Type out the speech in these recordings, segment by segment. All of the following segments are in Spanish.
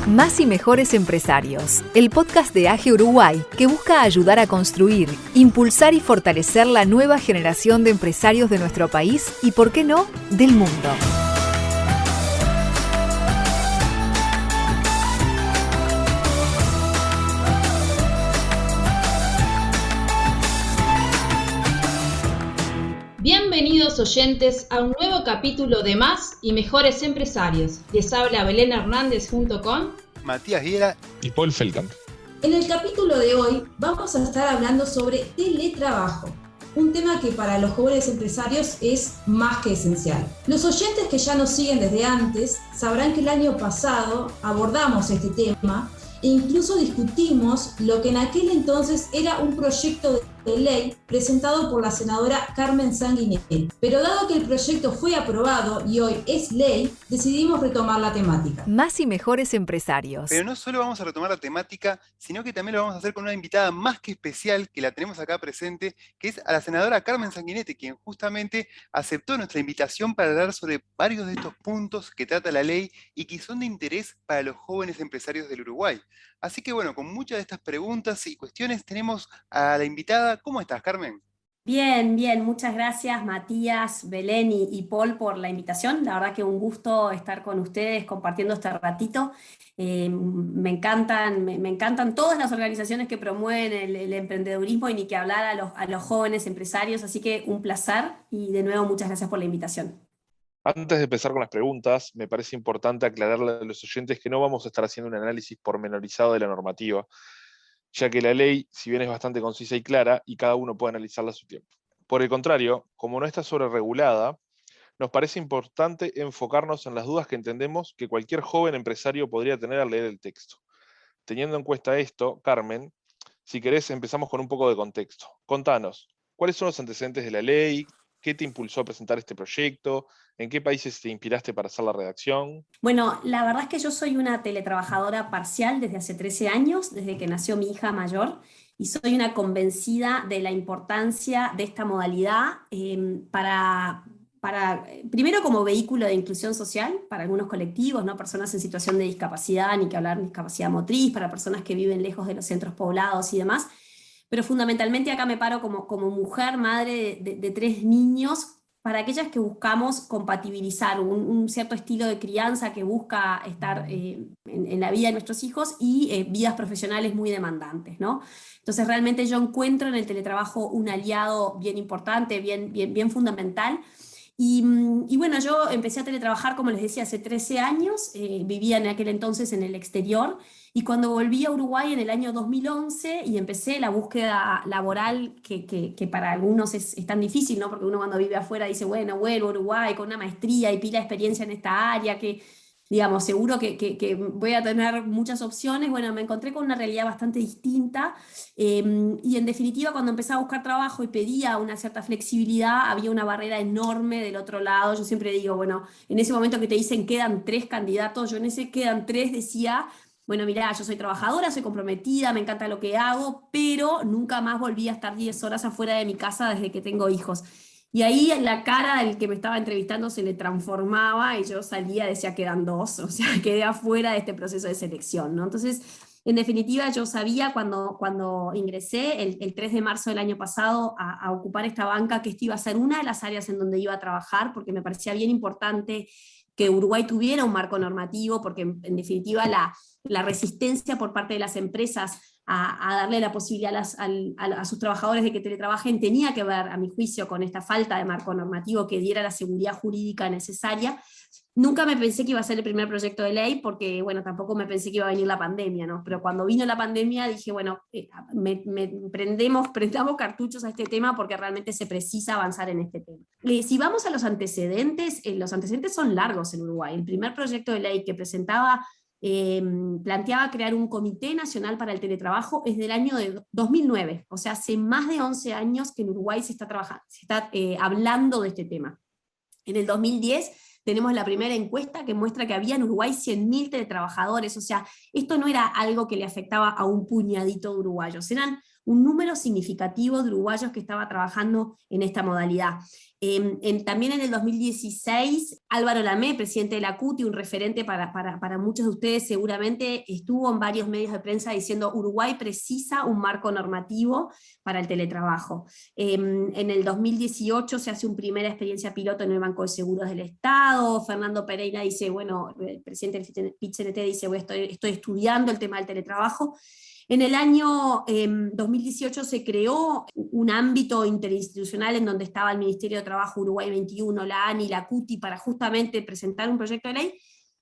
Más y Mejores Empresarios, el podcast de AGE Uruguay que busca ayudar a construir, impulsar y fortalecer la nueva generación de empresarios de nuestro país y, por qué no, del mundo. Bienvenidos oyentes a un nuevo capítulo de Más y Mejores Empresarios. Les habla Belén Hernández junto con Matías Viera y Paul Feldkamp. En el capítulo de hoy vamos a estar hablando sobre teletrabajo, un tema que para los jóvenes empresarios es más que esencial. Los oyentes que ya nos siguen desde antes sabrán que el año pasado abordamos este tema e incluso discutimos lo que en aquel entonces era un proyecto de ley presentado por la senadora Carmen Sanguinetti. Pero dado que el proyecto fue aprobado y hoy es ley, decidimos retomar la temática. Más y Mejores Empresarios. Pero no solo vamos a retomar la temática, sino que también lo vamos a hacer con una invitada más que especial, que la tenemos acá presente, que es a la senadora Carmen Sanguinetti, quien justamente aceptó nuestra invitación para hablar sobre varios de estos puntos que trata la ley y que son de interés para los jóvenes empresarios del Uruguay. Así que bueno, con muchas de estas preguntas y cuestiones tenemos a la invitada. ¿Cómo estás, Carmen? Bien, muchas gracias Matías, Belén y Paul por la invitación. La verdad que un gusto estar con ustedes compartiendo este ratito. Me encantan todas las organizaciones que promueven el emprendedurismo y ni que hablar a los jóvenes empresarios, así que un placer y de nuevo muchas gracias por la invitación. Antes de empezar con las preguntas, me parece importante aclararle a los oyentes que no vamos a estar haciendo un análisis pormenorizado de la normativa, ya que la ley, si bien es bastante concisa y clara, y cada uno puede analizarla a su tiempo. Por el contrario, como no está sobreregulada, nos parece importante enfocarnos en las dudas que entendemos que cualquier joven empresario podría tener al leer el texto. Teniendo en cuenta esto, Carmen, si querés empezamos con un poco de contexto. Contanos, ¿cuáles son los antecedentes de la ley? ¿Qué te impulsó a presentar este proyecto? ¿En qué países te inspiraste para hacer la redacción? Bueno, la verdad es que yo soy una teletrabajadora parcial desde hace 13 años, desde que nació mi hija mayor, y soy una convencida de la importancia de esta modalidad primero como vehículo de inclusión social para algunos colectivos, ¿no? Personas en situación de discapacidad, ni que hablar de discapacidad motriz, para personas que viven lejos de los centros poblados y demás. Pero fundamentalmente acá me paro como mujer, madre de 3 niños, para aquellas que buscamos compatibilizar un cierto estilo de crianza que busca estar en la vida de nuestros hijos y vidas profesionales muy demandantes, ¿no? Entonces realmente yo encuentro en el teletrabajo un aliado bien importante, bien fundamental. Y bueno, yo empecé a teletrabajar, como les decía, hace 13 años, vivía en aquel entonces en el exterior, y cuando volví a Uruguay en el año 2011 y empecé la búsqueda laboral, que para algunos es tan difícil, ¿no? Porque uno cuando vive afuera dice, bueno, vuelvo a Uruguay con una maestría y pila de experiencia en esta área, que digamos, seguro que voy a tener muchas opciones. Bueno, me encontré con una realidad bastante distinta, y en definitiva cuando empecé a buscar trabajo y pedía una cierta flexibilidad, había una barrera enorme del otro lado. Yo siempre digo, bueno, en ese momento que te dicen quedan 3 candidatos, yo en ese quedan 3 decía, bueno, mirá, yo soy trabajadora, soy comprometida, me encanta lo que hago, pero nunca más volví a estar 10 horas afuera de mi casa desde que tengo hijos. Y ahí la cara del que me estaba entrevistando se le transformaba y yo salía, decía quedan 2, o sea, quedé afuera de este proceso de selección, ¿no? Entonces, en definitiva, yo sabía cuando ingresé el 3 de marzo del año pasado a ocupar esta banca que esta iba a ser una de las áreas en donde iba a trabajar, porque me parecía bien importante que Uruguay tuviera un marco normativo, porque en definitiva la resistencia por parte de las empresas a darle la posibilidad a sus trabajadores de que teletrabajen tenía que ver, a mi juicio, con esta falta de marco normativo que diera la seguridad jurídica necesaria. Nunca me pensé que iba a ser el primer proyecto de ley, porque bueno, tampoco me pensé que iba a venir la pandemia, ¿no? Pero cuando vino la pandemia dije, bueno, prendamos cartuchos a este tema porque realmente se precisa avanzar en este tema. Si vamos a los antecedentes son largos en Uruguay. El primer proyecto de ley que planteaba crear un Comité Nacional para el Teletrabajo es del año de 2009, o sea, hace más de 11 años que en Uruguay se está hablando de este tema. En el 2010 tenemos la primera encuesta que muestra que había en Uruguay 100.000 teletrabajadores, o sea, esto no era algo que le afectaba a un puñadito de uruguayos, eran un número significativo de uruguayos que estaba trabajando en esta modalidad. También en el 2016, Álvaro Lamé, presidente de la CUTI, un referente para muchos de ustedes seguramente, estuvo en varios medios de prensa diciendo Uruguay precisa un marco normativo para el teletrabajo. En el 2018 se hace una primera experiencia piloto en el Banco de Seguros del Estado. Fernando Pereira dice, bueno, el presidente del PIT-CNT dice, bueno, estoy estudiando el tema del teletrabajo. En el año 2018 se creó un ámbito interinstitucional en donde estaba el Ministerio de Trabajo, Uruguay 21, la ANI, la CUTI, para justamente presentar un proyecto de ley.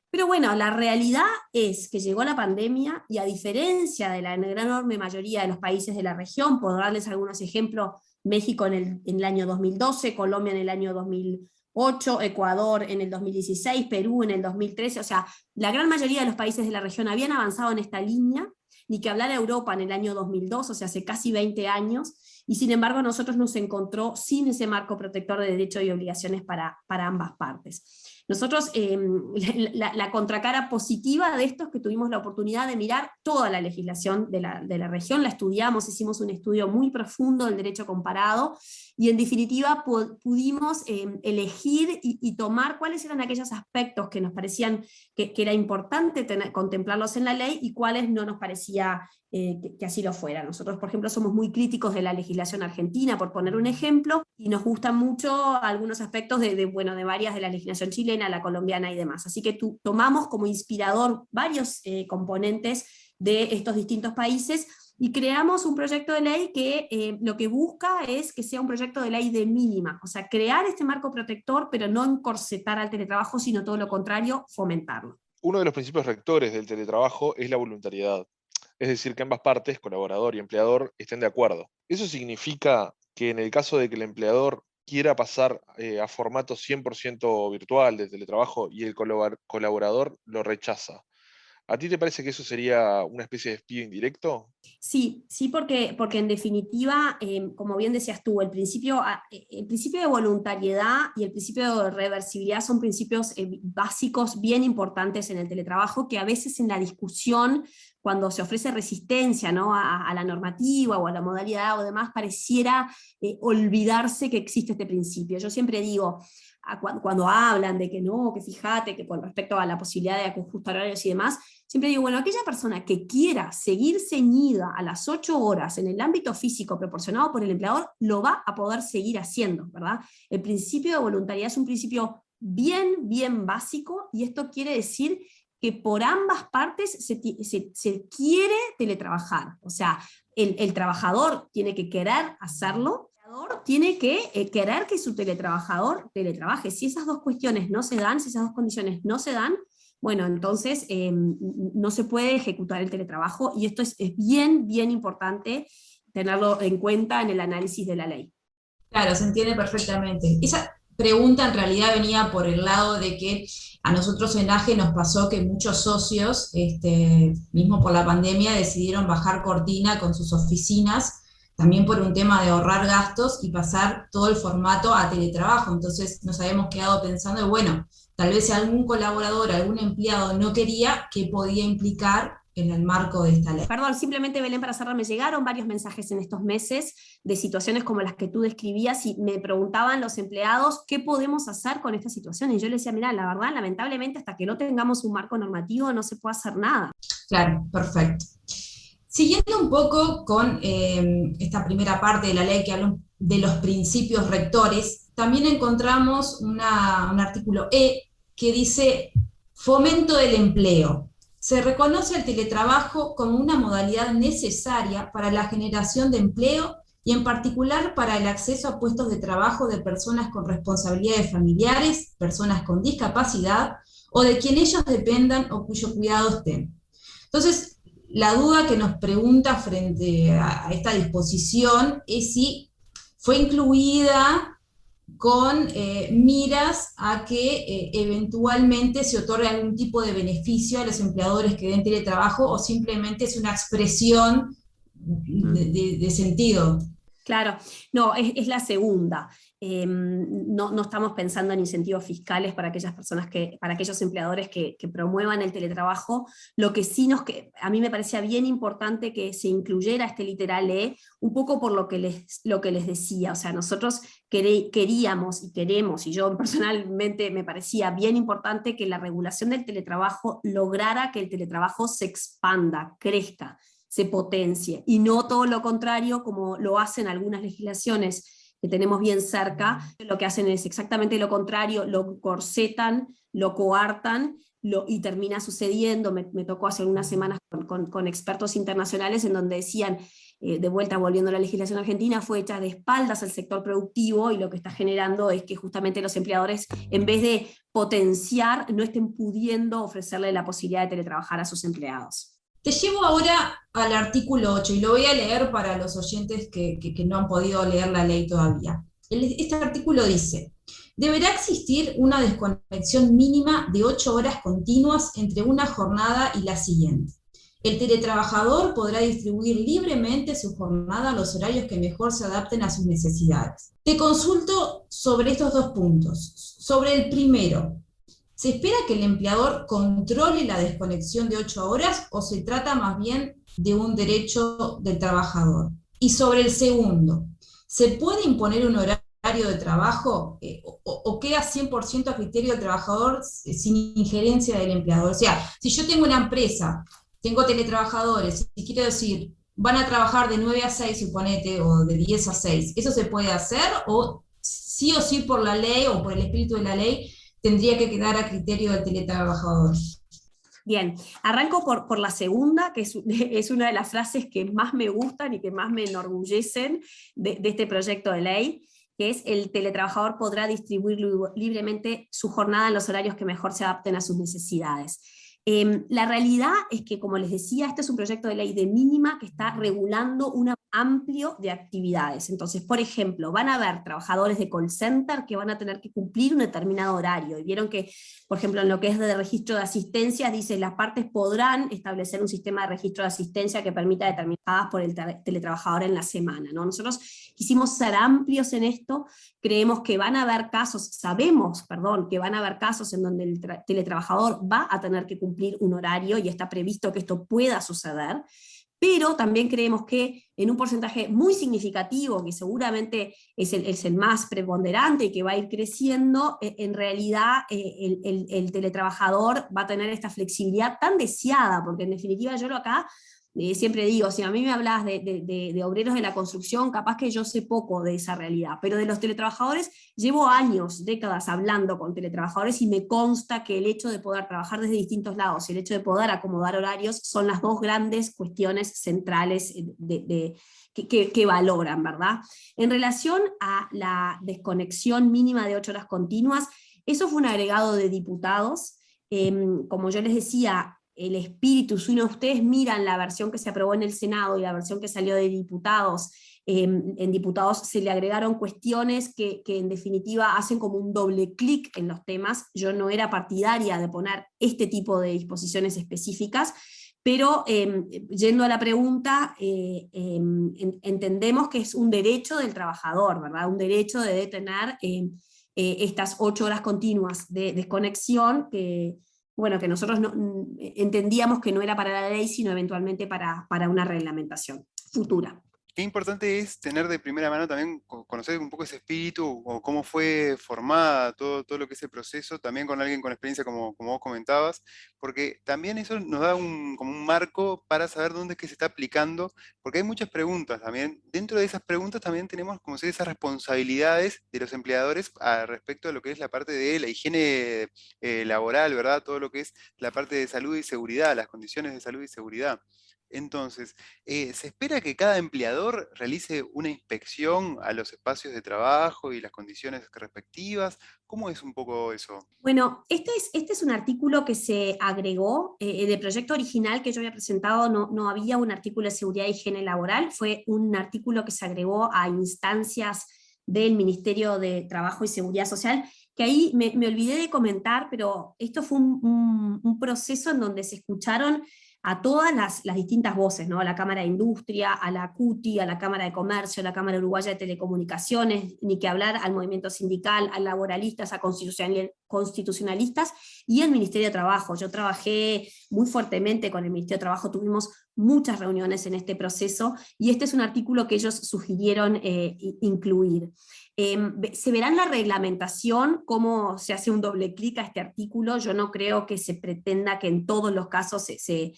Pero bueno, la realidad es que llegó la pandemia y, a diferencia de la gran enorme mayoría de los países de la región, por darles algunos ejemplos, México en el año 2012, Colombia en el año 2008, Ecuador en el 2016, Perú en el 2013, o sea, la gran mayoría de los países de la región habían avanzado en esta línea, ni que hablar de Europa en el año 2002, o sea, hace casi 20 años, y sin embargo nosotros nos encontró sin ese marco protector de derechos y obligaciones para ambas partes. Nosotros, la contracara positiva de esto es que tuvimos la oportunidad de mirar toda la legislación de la región, la estudiamos, hicimos un estudio muy profundo del derecho comparado, y en definitiva pudimos elegir y tomar cuáles eran aquellos aspectos que nos parecían que era importante contemplarlos en la ley, y cuáles no nos parecía que así lo fuera. Nosotros, por ejemplo, somos muy críticos de la legislación argentina, por poner un ejemplo, y nos gustan mucho algunos aspectos de varias de la legislación chilena, la colombiana y demás. Así que tomamos como inspirador varios componentes de estos distintos países, y creamos un proyecto de ley que lo que busca es que sea un proyecto de ley de mínima, o sea, crear este marco protector, pero no encorsetar al teletrabajo, sino todo lo contrario, fomentarlo. Uno de los principios rectores del teletrabajo es la voluntariedad. Es decir, que ambas partes, colaborador y empleador, estén de acuerdo. Eso significa que en el caso de que el empleador quiera pasar a formato 100% virtual de teletrabajo y el colaborador lo rechaza, ¿a ti te parece que eso sería una especie de despido indirecto? Sí, porque en definitiva, como bien decías tú, el principio de voluntariedad y el principio de reversibilidad son principios básicos bien importantes en el teletrabajo, que a veces en la discusión, cuando se ofrece resistencia, ¿no?, a la normativa o a la modalidad o demás, pareciera olvidarse que existe este principio. Yo siempre digo, cuando hablan de que no, que fíjate, que con respecto a la posibilidad de ajustar horarios y demás, siempre digo, bueno, aquella persona que quiera seguir ceñida a las 8 horas en el ámbito físico proporcionado por el empleador, lo va a poder seguir haciendo, ¿verdad? El principio de voluntariedad es un principio bien básico, y esto quiere decir que por ambas partes se quiere teletrabajar. O sea, el trabajador tiene que querer hacerlo, el empleador tiene que querer que su teletrabajador teletrabaje. Si esas dos cuestiones no se dan, si esas dos condiciones no se dan, bueno, entonces no se puede ejecutar el teletrabajo, y esto es bien importante tenerlo en cuenta en el análisis de la ley. Claro, se entiende perfectamente. Esa pregunta en realidad venía por el lado de que a nosotros en AGE nos pasó que muchos socios, mismo por la pandemia, decidieron bajar cortina con sus oficinas, también por un tema de ahorrar gastos y pasar todo el formato a teletrabajo. Entonces nos habíamos quedado pensando, bueno, tal vez si algún colaborador, algún empleado no quería, ¿qué podía implicar en el marco de esta ley? Perdón, simplemente, Belén, para cerrar, me llegaron varios mensajes en estos meses de situaciones como las que tú describías, y me preguntaban los empleados qué podemos hacer con esta situación, y yo les decía, mira, la verdad, lamentablemente, hasta que no tengamos un marco normativo no se puede hacer nada. Claro, perfecto. Siguiendo un poco con esta primera parte de la ley que habla de los principios rectores, también encontramos un artículo E que dice fomento del empleo. Se reconoce el teletrabajo como una modalidad necesaria para la generación de empleo y en particular para el acceso a puestos de trabajo de personas con responsabilidades familiares, personas con discapacidad o de quien ellos dependan o cuyo cuidado estén. Entonces, la duda que nos pregunta frente a esta disposición es si fue incluida con miras a que eventualmente se otorgue algún tipo de beneficio a los empleadores que den teletrabajo, o simplemente es una expresión de sentido. Claro, no, es la segunda. No estamos pensando en incentivos fiscales para aquellas personas para aquellos empleadores que promuevan el teletrabajo. Lo que sí a mí me parecía bien importante que se incluyera este literal E, un poco por lo que les decía. O sea, nosotros queríamos y queremos, y yo personalmente me parecía bien importante que la regulación del teletrabajo lograra que el teletrabajo se expanda, crezca, se potencie, y no todo lo contrario como lo hacen algunas legislaciones que tenemos bien cerca. Lo que hacen es exactamente lo contrario, lo corsetan, lo coartan, y termina sucediendo. Me tocó hace unas semanas con expertos internacionales en donde decían, de vuelta volviendo a la legislación argentina, fue hecha de espaldas al sector productivo, y lo que está generando es que justamente los empleadores, en vez de potenciar, no estén pudiendo ofrecerle la posibilidad de teletrabajar a sus empleados. Te llevo ahora al artículo 8 y lo voy a leer para los oyentes que no han podido leer la ley todavía. Este artículo dice: deberá existir una desconexión mínima de 8 horas continuas entre una jornada y la siguiente. El teletrabajador podrá distribuir libremente su jornada a los horarios que mejor se adapten a sus necesidades. Te consulto sobre estos dos puntos. Sobre el primero, ¿se espera que el empleador controle la desconexión de 8 horas o se trata más bien de un derecho del trabajador? Y sobre el segundo, ¿se puede imponer un horario de trabajo o queda 100% a criterio del trabajador sin injerencia del empleador? O sea, si yo tengo una empresa, tengo teletrabajadores, y quiero decir, van a trabajar de 9 a 6, suponete, o de 10 a 6, ¿eso se puede hacer? ¿O sí por la ley o por el espíritu de la ley tendría que quedar a criterio del teletrabajador? Bien, arranco por la segunda, que es una de las frases que más me gustan y que más me enorgullecen de este proyecto de ley, que es: el teletrabajador podrá distribuir libremente su jornada en los horarios que mejor se adapten a sus necesidades. La realidad es que, como les decía, este es un proyecto de ley de mínima que está regulando un amplio de actividades. Entonces, por ejemplo, van a haber trabajadores de call center que van a tener que cumplir un determinado horario. Y vieron que, por ejemplo, en lo que es de registro de asistencias, dice: las partes podrán establecer un sistema de registro de asistencia que permita determinadas por el teletrabajador en la semana, ¿no? Nosotros quisimos ser amplios en esto. Creemos que van a haber casos, que van a haber casos en donde el teletrabajador va a tener que cumplir un horario, y está previsto que esto pueda suceder, pero también creemos que en un porcentaje muy significativo, que seguramente es el más preponderante y que va a ir creciendo, en realidad el teletrabajador va a tener esta flexibilidad tan deseada, porque en definitiva yo acá siempre digo, si a mí me hablas de obreros de la construcción, capaz que yo sé poco de esa realidad, pero de los teletrabajadores llevo años, décadas hablando con teletrabajadores, y me consta que el hecho de poder trabajar desde distintos lados y el hecho de poder acomodar horarios son las dos grandes cuestiones centrales que valoran, ¿verdad? En relación a la desconexión mínima de 8 horas continuas, eso fue un agregado de diputados. Como yo les decía, el espíritu, si ustedes miran la versión que se aprobó en el Senado y la versión que salió de diputados, en diputados se le agregaron cuestiones que en definitiva hacen como un doble clic en los temas. Yo no era partidaria de poner este tipo de disposiciones específicas, pero yendo a la pregunta, entendemos que es un derecho del trabajador, ¿verdad? Un derecho de tener estas 8 horas continuas de desconexión que nosotros entendíamos que no era para la ley, sino eventualmente para una reglamentación futura. Qué importante es tener de primera mano también, conocer un poco ese espíritu, o cómo fue formada todo lo que es el proceso, también con alguien con experiencia como vos comentabas, porque también eso nos da como un marco para saber dónde es que se está aplicando, porque hay muchas preguntas también. Dentro de esas preguntas también tenemos como si esas responsabilidades de los empleadores respecto a lo que es la parte de la higiene laboral, ¿verdad? Todo lo que es la parte de salud y seguridad, las condiciones de salud y seguridad. Entonces, ¿se espera que cada empleador realice una inspección a los espacios de trabajo y las condiciones respectivas? ¿Cómo es un poco eso? Bueno, este es un artículo que se agregó. En el proyecto original que yo había presentado no había un artículo de seguridad y higiene laboral, fue un artículo que se agregó a instancias del Ministerio de Trabajo y Seguridad Social, que ahí me olvidé de comentar, pero esto fue un proceso en donde se escucharon a todas las distintas voces, ¿no? A la Cámara de Industria, a la CUTI, a la Cámara de Comercio, a la Cámara Uruguaya de Telecomunicaciones, ni que hablar al movimiento sindical, a laboralistas, a constitucionalistas y al Ministerio de Trabajo. Yo trabajé muy fuertemente con el Ministerio de Trabajo, tuvimos muchas reuniones en este proceso, y este es un artículo que ellos sugirieron incluir. Se verá en la reglamentación cómo se hace un doble clic a este artículo. Yo no creo que se pretenda que en todos los casos el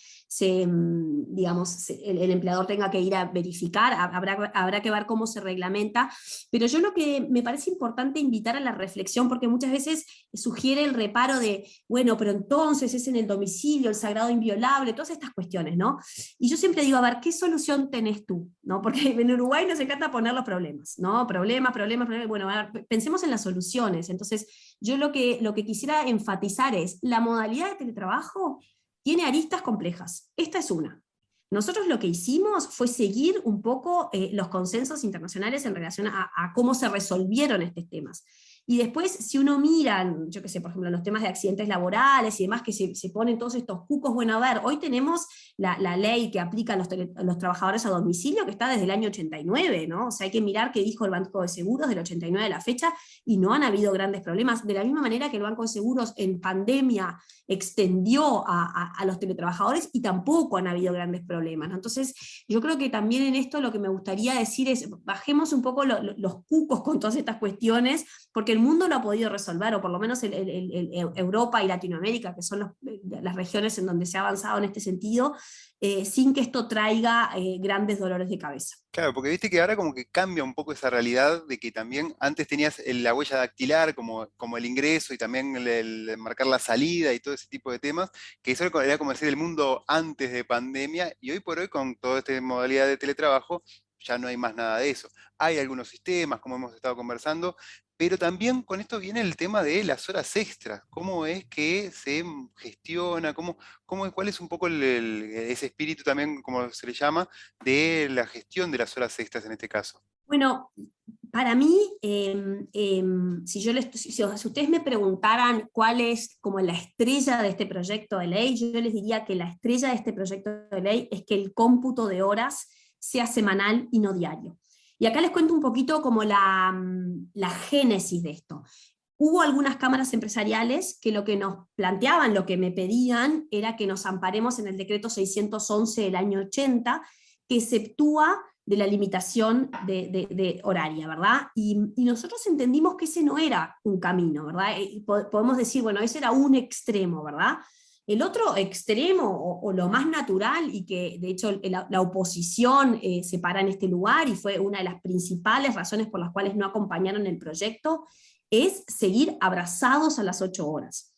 empleador tenga que ir a verificar, habrá que ver cómo se reglamenta, pero yo lo que me parece importante invitar a la reflexión, porque muchas veces sugiere el reparo de, bueno, pero entonces es en el domicilio, el sagrado inviolable, todas estas cuestiones, ¿no? Y yo siempre digo, a ver, ¿qué solución tenés tú? ¿No? Porque en Uruguay nos encanta poner los problemas, ¿no? Problemas, bueno, a ver, pensemos en las soluciones. Entonces, yo lo que quisiera enfatizar es, la modalidad de teletrabajo tiene aristas complejas. Esta es una. Nosotros lo que hicimos fue seguir un poco los consensos internacionales en relación a cómo se resolvieron estos temas. Y después, si uno mira, yo qué sé, por ejemplo, los temas de accidentes laborales y demás, que se ponen todos estos cucos, bueno, a ver, hoy tenemos la ley que aplica a los trabajadores a domicilio, que está desde el año 89, ¿no? O sea, hay que mirar qué dijo el Banco de Seguros del 89 de la fecha, y no han habido grandes problemas, de la misma manera que el Banco de Seguros en pandemia extendió a los teletrabajadores, y tampoco han habido grandes problemas, ¿no? Entonces, yo creo que también en esto lo que me gustaría decir es, bajemos un poco los cucos con todas estas cuestiones, porque el mundo lo ha podido resolver, o por lo menos Europa y Latinoamérica, que son las regiones en donde se ha avanzado en este sentido, sin que esto traiga grandes dolores de cabeza. Claro, porque viste que ahora como que cambia un poco esa realidad de que también antes tenías la huella dactilar como el ingreso, y también el marcar la salida y todo ese tipo de temas, que eso era como decir el mundo antes de pandemia, y hoy por hoy con toda esta modalidad de teletrabajo ya no hay más nada de eso. Hay algunos sistemas, como hemos estado conversando, pero también con esto viene el tema de las horas extras. ¿Cómo es que se gestiona? ¿Cuál es un poco ese espíritu también, como se le llama, de la gestión de las horas extras en este caso? Bueno, para mí, si ustedes me preguntaran cuál es como la estrella de este proyecto de ley, yo les diría que la estrella de este proyecto de ley es que el cómputo de horas sea semanal y no diario. Y acá les cuento un poquito como la génesis de esto. Hubo algunas cámaras empresariales que lo que nos planteaban, lo que me pedían, era que nos amparemos en el decreto 611 del año 80, que exceptúa de la limitación de horaria, ¿verdad? Y nosotros entendimos que ese no era un camino, ¿verdad? Podemos decir, bueno, ese era un extremo, ¿verdad? El otro extremo, o lo más natural, y que de hecho la oposición se para en este lugar, y fue una de las principales razones por las cuales no acompañaron el proyecto, es seguir abrazados a las 8 horas.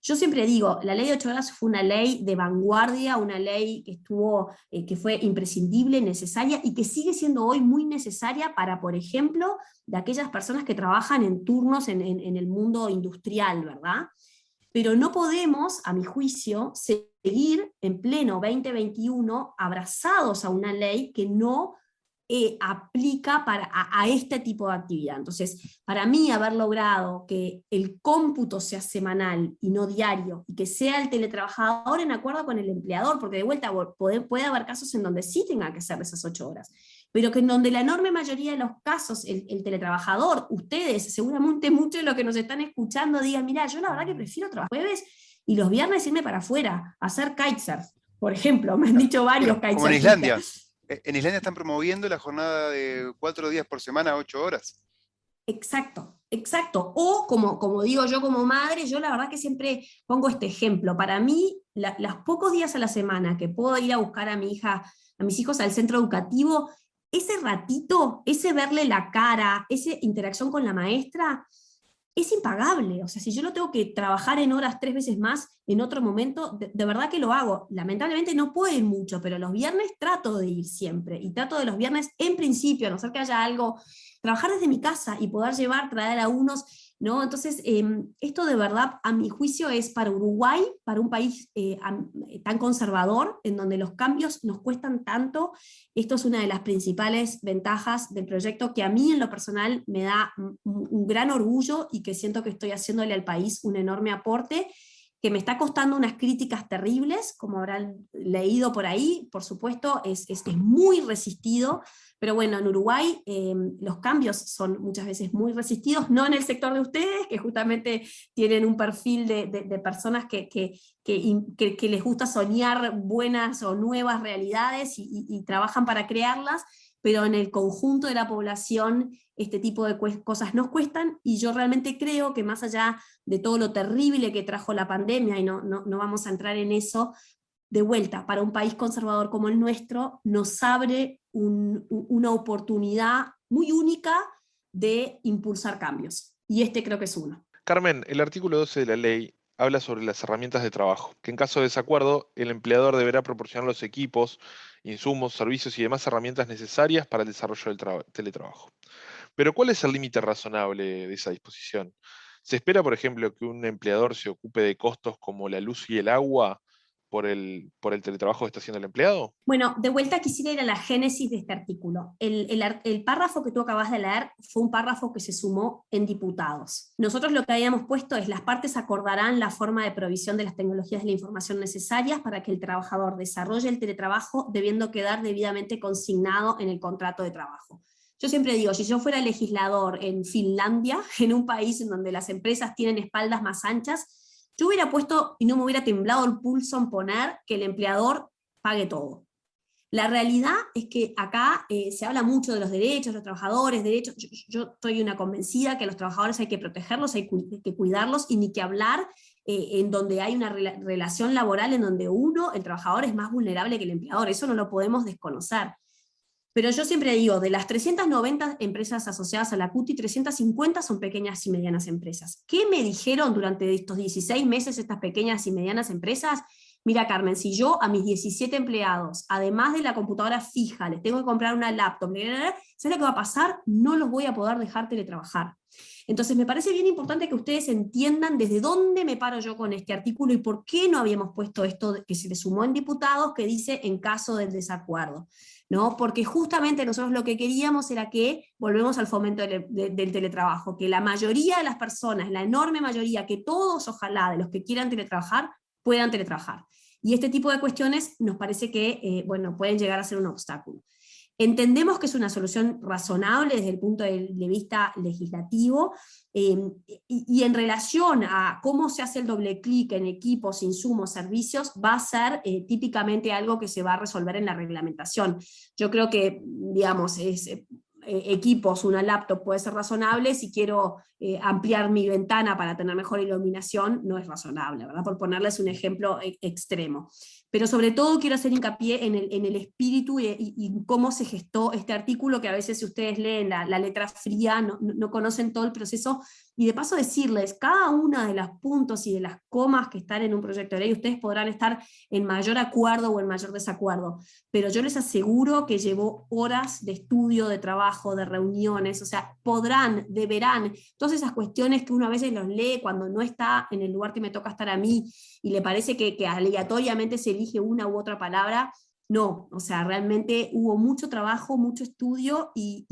Yo siempre digo, la ley de 8 horas fue una ley de vanguardia, una ley que fue imprescindible, necesaria, y que sigue siendo hoy muy necesaria para, por ejemplo, de aquellas personas que trabajan en turnos en el mundo industrial, ¿verdad? Pero no podemos, a mi juicio, seguir en pleno 2021 abrazados a una ley que no aplica a este tipo de actividad. Entonces, para mí, haber logrado que el cómputo sea semanal y no diario, y que sea el teletrabajador en acuerdo con el empleador, porque de vuelta puede haber casos en donde sí tenga que ser esas 8 horas, pero que en donde la enorme mayoría de los casos el teletrabajador, ustedes, seguramente muchos de los que nos están escuchando digan, mira, yo la verdad que prefiero trabajar jueves y los viernes irme para afuera, a hacer kitesurf, por ejemplo, me han dicho varios kitesurfistas. Como en Islandia. En Islandia están promoviendo la jornada de 4 días por semana, 8 horas. Exacto. O como digo yo como madre, yo la verdad que siempre pongo este ejemplo. Para mí, los pocos días a la semana que puedo ir a buscar a mis hijos al centro educativo, ese ratito, ese verle la cara, esa interacción con la maestra, es impagable. O sea, si yo no tengo que trabajar en horas 3 veces más en otro momento, de verdad que lo hago. Lamentablemente no puedo ir mucho, pero los viernes trato de ir siempre, y trato de los viernes, en principio, a no ser que haya algo, trabajar desde mi casa y poder traer a unos, ¿no? Entonces, esto de verdad, a mi juicio, es para Uruguay, para un país tan conservador, en donde los cambios nos cuestan tanto. Esto es una de las principales ventajas del proyecto, que a mí en lo personal me da un gran orgullo, y que siento que estoy haciéndole al país un enorme aporte. que me está costando unas críticas terribles, como habrán leído por ahí, por supuesto, es muy resistido, pero bueno, en Uruguay los cambios son muchas veces muy resistidos, no en el sector de ustedes, que justamente tienen un perfil de personas que les gusta soñar buenas o nuevas realidades y trabajan para crearlas, pero en el conjunto de la población este tipo de cosas nos cuestan, y yo realmente creo que más allá de todo lo terrible que trajo la pandemia, y no vamos a entrar en eso, de vuelta, para un país conservador como el nuestro, nos abre una oportunidad muy única de impulsar cambios, y este creo que es uno. Carmen, el artículo 12 de la ley habla sobre las herramientas de trabajo, que en caso de desacuerdo, el empleador deberá proporcionar los equipos, insumos, servicios y demás herramientas necesarias para el desarrollo del teletrabajo. Pero ¿cuál es el límite razonable de esa disposición? ¿Se espera, por ejemplo, que un empleador se ocupe de costos como la luz y el agua por el teletrabajo que está haciendo el empleado? Bueno, de vuelta quisiera ir a la génesis de este artículo. El párrafo que tú acabas de leer fue un párrafo que se sumó en diputados. Nosotros lo que habíamos puesto es: las partes acordarán la forma de provisión de las tecnologías de la información necesarias para que el trabajador desarrolle el teletrabajo, debiendo quedar debidamente consignado en el contrato de trabajo. Yo siempre digo, si yo fuera legislador en Finlandia, en un país en donde las empresas tienen espaldas más anchas, yo hubiera puesto, y no me hubiera temblado el pulso en poner, que el empleador pague todo. La realidad es que acá se habla mucho de los derechos, de los trabajadores, derechos. Yo estoy una convencida que a los trabajadores hay que protegerlos, hay que cuidarlos, y ni que hablar en donde hay una relación laboral en donde el trabajador es más vulnerable que el empleador. Eso no lo podemos desconocer. Pero yo siempre digo, de las 390 empresas asociadas a la CUTI, 350 son pequeñas y medianas empresas. ¿Qué me dijeron durante estos 16 meses estas pequeñas y medianas empresas? Mira, Carmen, si yo a mis 17 empleados, además de la computadora fija, les tengo que comprar una laptop, ¿sabes lo que va a pasar? No los voy a poder dejar teletrabajar. Entonces me parece bien importante que ustedes entiendan desde dónde me paro yo con este artículo y por qué no habíamos puesto esto que se le sumó en diputados, que dice en caso del desacuerdo, ¿no? Porque justamente nosotros lo que queríamos era que, volvemos al fomento del teletrabajo, que la mayoría de las personas, la enorme mayoría, que todos ojalá de los que quieran teletrabajar, puedan teletrabajar. Y este tipo de cuestiones nos parece que pueden llegar a ser un obstáculo. Entendemos que es una solución razonable desde el punto de vista legislativo, y en relación a cómo se hace el doble clic en equipos, insumos, servicios, va a ser típicamente algo que se va a resolver en la reglamentación. Yo creo que, digamos, equipos, una laptop puede ser razonable. Si quiero ampliar mi ventana para tener mejor iluminación, no es razonable, ¿verdad? Por ponerles un ejemplo extremo. Pero sobre todo quiero hacer hincapié en el espíritu y cómo se gestó este artículo, que a veces si ustedes leen la letra fría no conocen todo el proceso, y de paso decirles, cada una de los puntos y de las comas que están en un proyecto de ley, ustedes podrán estar en mayor acuerdo o en mayor desacuerdo, pero yo les aseguro que llevó horas de estudio, de trabajo, de reuniones, o sea, deberán, todas esas cuestiones que uno a veces los lee cuando no está en el lugar que me toca estar a mí, y le parece que aleatoriamente se elige una u otra palabra. No, o sea, realmente hubo mucho trabajo, mucho estudio y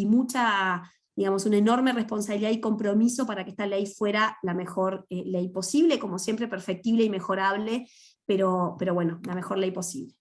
mucha, digamos, una enorme responsabilidad y compromiso para que esta ley fuera la mejor ley posible, como siempre perfectible y mejorable, pero bueno, la mejor ley posible.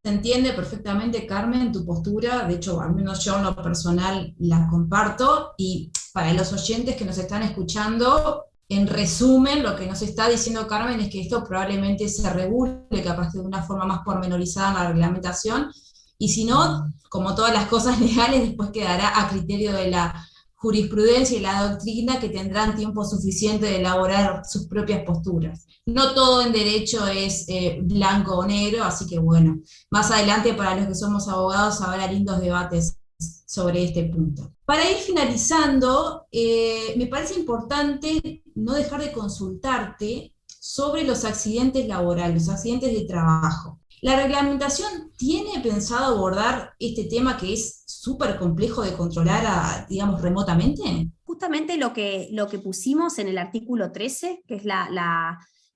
Se entiende perfectamente, Carmen, tu postura. De hecho, al menos yo en lo personal la comparto, y para los oyentes que nos están escuchando, en resumen, lo que nos está diciendo Carmen es que esto probablemente se regule, capaz de una forma más pormenorizada en la reglamentación, y si no, como todas las cosas legales, después quedará a criterio de la jurisprudencia y la doctrina, que tendrán tiempo suficiente de elaborar sus propias posturas. No todo en derecho es blanco o negro, así que bueno, más adelante para los que somos abogados habrá lindos debates sobre este punto. Para ir finalizando, me parece importante no dejar de consultarte sobre los accidentes laborales, los accidentes de trabajo. ¿La reglamentación tiene pensado abordar este tema que es súper complejo de controlar, digamos, remotamente? Justamente lo que pusimos en el artículo 13, que es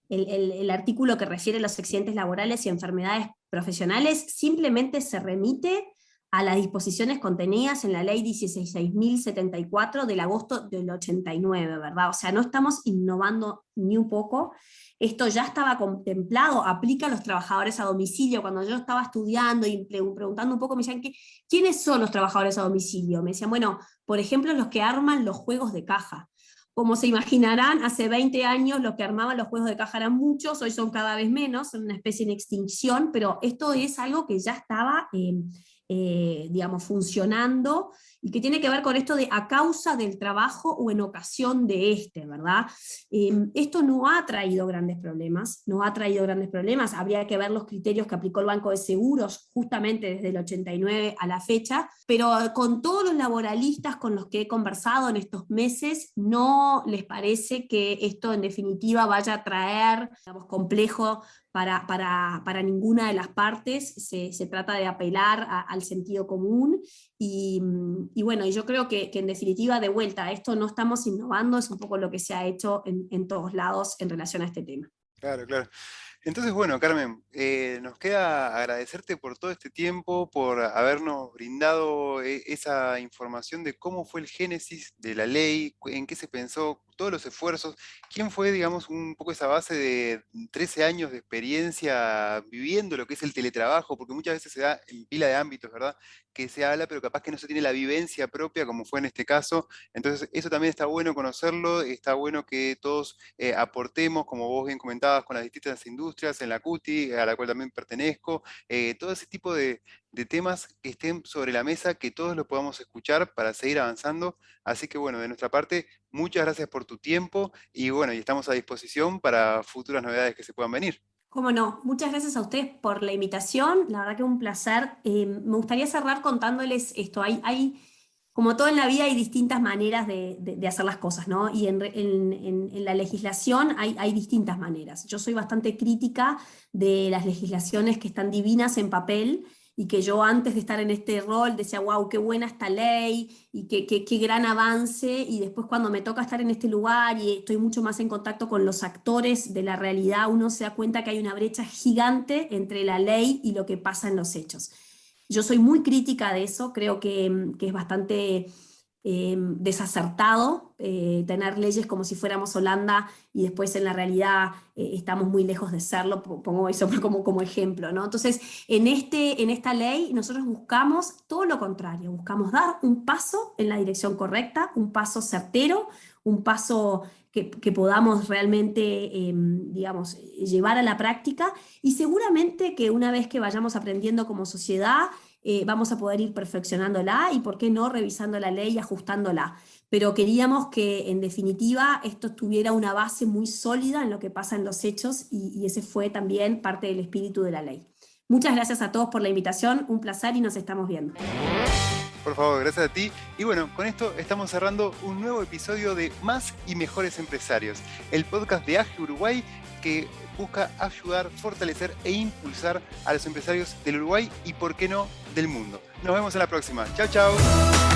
el artículo que refiere a los accidentes laborales y enfermedades profesionales, simplemente se remite a las disposiciones contenidas en la ley 16.074 del agosto del 89, ¿verdad? O sea, no estamos innovando ni un poco. Esto ya estaba contemplado, aplica a los trabajadores a domicilio. Cuando yo estaba estudiando y preguntando un poco, me decían, ¿quiénes son los trabajadores a domicilio? Me decían, bueno, por ejemplo, los que arman los juegos de caja. Como se imaginarán, hace 20 años los que armaban los juegos de caja eran muchos, hoy son cada vez menos, son una especie en extinción, pero esto es algo que ya estaba digamos, funcionando, y que tiene que ver con esto de a causa del trabajo o en ocasión de este, ¿verdad? Esto no ha traído grandes problemas, habría que ver los criterios que aplicó el Banco de Seguros justamente desde el 89 a la fecha, pero con todos los laboralistas con los que he conversado en estos meses, no les parece que esto en definitiva vaya a traer, digamos, complejo para ninguna de las partes. Se trata de apelar al sentido común, y bueno, y yo creo que en definitiva, de vuelta, esto no estamos innovando, es un poco lo que se ha hecho en todos lados en relación a este tema. Claro, claro. Entonces, bueno, Carmen, nos queda agradecerte por todo este tiempo, por habernos brindado esa información de cómo fue el génesis de la ley, en qué se pensó, todos los esfuerzos, quién fue, digamos, un poco esa base de 13 años de experiencia viviendo lo que es el teletrabajo, porque muchas veces se da en pila de ámbitos, ¿verdad?, que se habla, pero capaz que no se tiene la vivencia propia, como fue en este caso. Entonces, eso también está bueno conocerlo, está bueno que todos aportemos, como vos bien comentabas, con las distintas industrias, en la CUTI, a la cual también pertenezco, todo ese tipo de temas que estén sobre la mesa, que todos lo podamos escuchar para seguir avanzando. Así que bueno, de nuestra parte, muchas gracias por tu tiempo, y bueno, y estamos a disposición para futuras novedades que se puedan venir. Cómo no, muchas gracias a ustedes por la invitación, la verdad que un placer. Me gustaría cerrar contándoles esto, como todo en la vida, hay distintas maneras de hacer las cosas, ¿no? Y en la legislación hay distintas maneras. Yo soy bastante crítica de las legislaciones que están divinas en papel, y que yo antes de estar en este rol decía, wow, qué buena esta ley, y qué gran avance, y después cuando me toca estar en este lugar y estoy mucho más en contacto con los actores de la realidad, uno se da cuenta que hay una brecha gigante entre la ley y lo que pasa en los hechos. Yo soy muy crítica de eso, creo que es bastante desacertado tener leyes como si fuéramos Holanda, y después en la realidad estamos muy lejos de serlo. Pongo eso como ejemplo, ¿no? Entonces, en esta ley nosotros buscamos todo lo contrario, buscamos dar un paso en la dirección correcta, un paso certero, un paso que podamos realmente, digamos, llevar a la práctica, y seguramente que una vez que vayamos aprendiendo como sociedad, vamos a poder ir perfeccionándola, y por qué no revisando la ley y ajustándola. Pero queríamos que en definitiva esto tuviera una base muy sólida en lo que pasa en los hechos, y ese fue también parte del espíritu de la ley. Muchas gracias a todos por la invitación, un placer, y nos estamos viendo. Por favor, gracias a ti. Y bueno, con esto estamos cerrando un nuevo episodio de Más y Mejores Empresarios, el podcast de AGE Uruguay, que busca ayudar, fortalecer e impulsar a los empresarios del Uruguay y, por qué no, del mundo. Nos vemos en la próxima. Chao, chao.